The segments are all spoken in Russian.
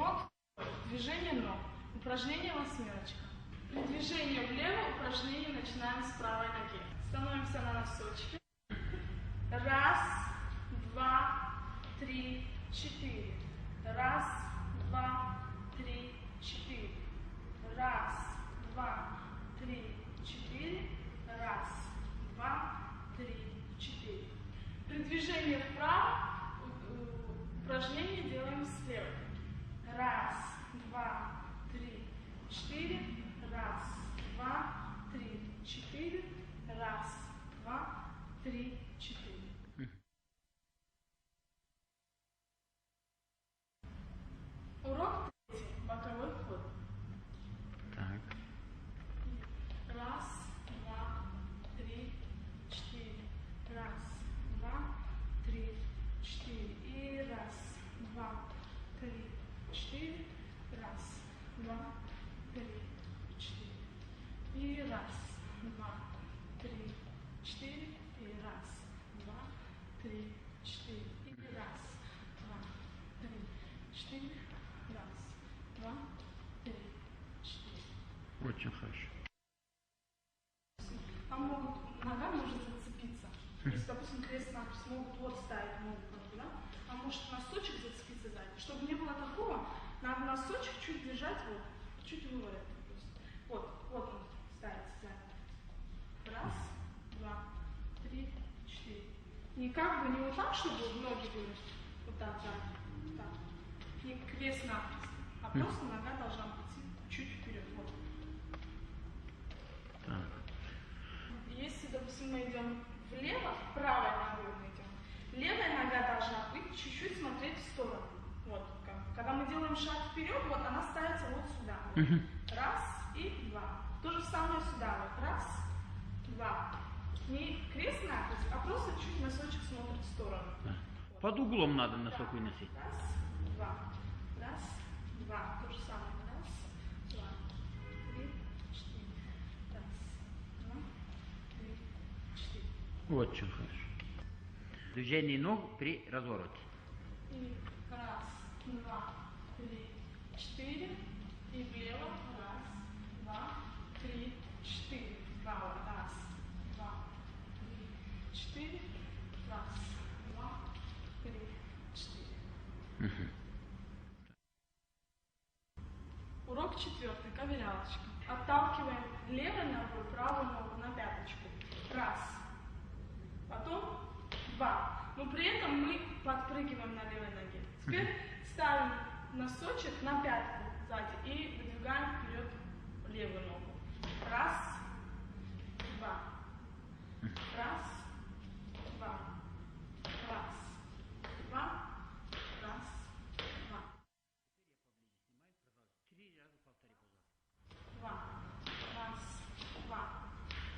Урок движение ног. Упражнение восьмерочка. При движении влево упражнение начинаем с правой ноги. Становимся на носочки. Раз, два, три, четыре. Раз, два, три, четыре. Раз, два, три, четыре. Раз, два, три, четыре. При движении вправо упражнение делаем слева. Раз, два, три, четыре. Раз, два, три, четыре. Раз, два, три, четыре. Урок третий. Боковой ход. Так. Раз, два, три, четыре. Раз, два, три, четыре. И раз, два, три, четыре. Раз, два, три, четыре. И раз, два, три, четыре. И раз, два, три, четыре. И раз, два, три, четыре. Раз, два, три, четыре. Очень хорошо. Там нога может зацепиться. То есть, допустим, крест-накрест могут вот ставить ногу, да? А может носочек зацепиться сзади. Чтобы не было такого, надо носочек чуть держать, вот, чуть выворот. Вот он ставится сзади. Раз, два, три, четыре. Не как бы не вот так, чтобы ноги были вот так сзади. Так. Не крест-накрест. А просто нога должна быть чуть вперед. Вот. Так. Если, допустим, мы идем влево, правой ногой мы идем, левая нога должна быть чуть-чуть смотреть в сторону. Вот. Когда мы делаем шаг вперед, вот она ставится вот сюда. Раз и два. То же самое сюда. Вот. Раз, два. Не крест-накрест, а просто чуть носочек смотрит в сторону. Да. Вот. Под углом надо носок выносить. Раз, два. Раз, два. То же самое. Раз, два, три, четыре. Раз, два, три, четыре. Очень хорошо. Движение ног при развороте. И раз, два, три, четыре. И влево. Раз, два, три, четыре. Вправо. Раз, два, три, четыре. Раз, два, три, четыре. Урок четвертый. Ковырялочка. Отталкиваем левой ногой правую ногу на пяточку. Раз. Потом два. Но при этом мы подпрыгиваем на левой ноге. Теперь ставим носочек на пятку сзади и выдвигаем вперед левую ногу. Раз, два. Раз, два. Раз, два. Раз, два. Два. Раз, два.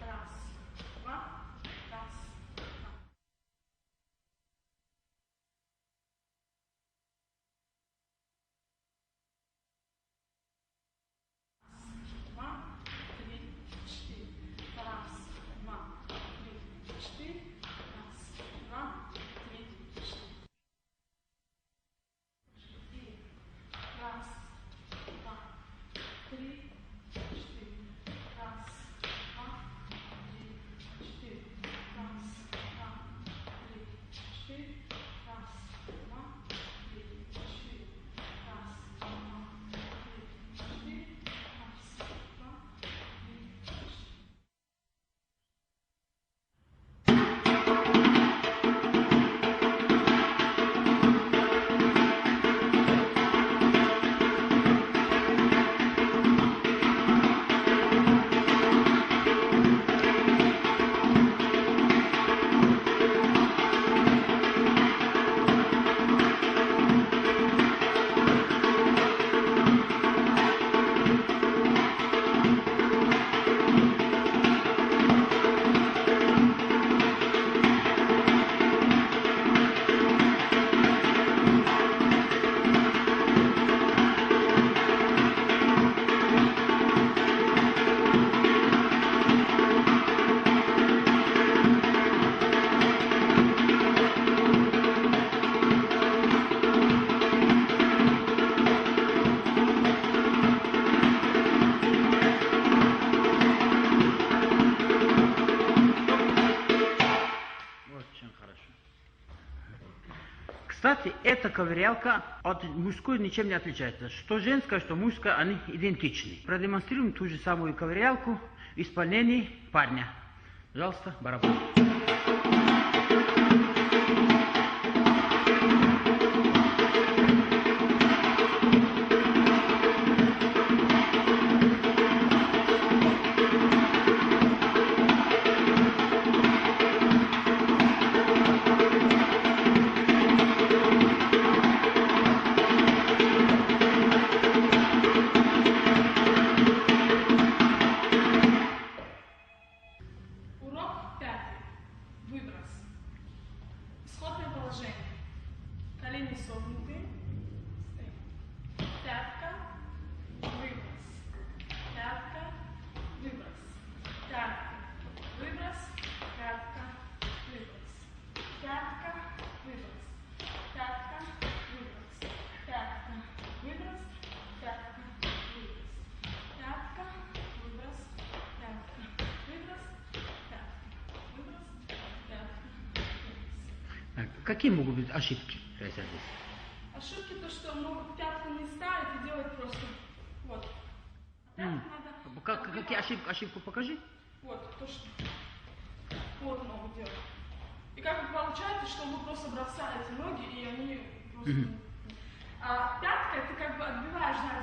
Раз, два. Раз, два. Два, три, четыре. Раз, два, три, четыре. Раз, два, три, четыре. И раз, два, три, четыре. Раз, два, три, четыре. Раз, два, три, четыре. Раз, два, три, четыре. Раз, два, три, четыре. Раз, два, три, четыре. сказать, эта ковырялка от мужской ничем не отличается. Что женская, что мужская, они идентичны. Продемонстрируем ту же самую ковырялку в исполнении парня. Пожалуйста, барабан. Урок 5. Выброс. Исходное положение. Колени согнуты. Стоим. Пятка. Выброс. Пятка. Выброс. Пятка. Выброс. Пятка. Выброс. Пятка. Выброс. Пятка. Выброс. Пятка. Выброс. Пятка. Выброс. Пятка. Выброс. Пятка. Выброс. Какие могут быть ошибки? Здесь? Ошибки то, что могут пятку не ставить и делать просто вот. А пятку надо... Какие ошибку покажи? Вот, то, что вот могут делать. И как вы получаете, что вы просто бросаете ноги, и они просто... А пятка, ты как бы отбиваешь, знаешь,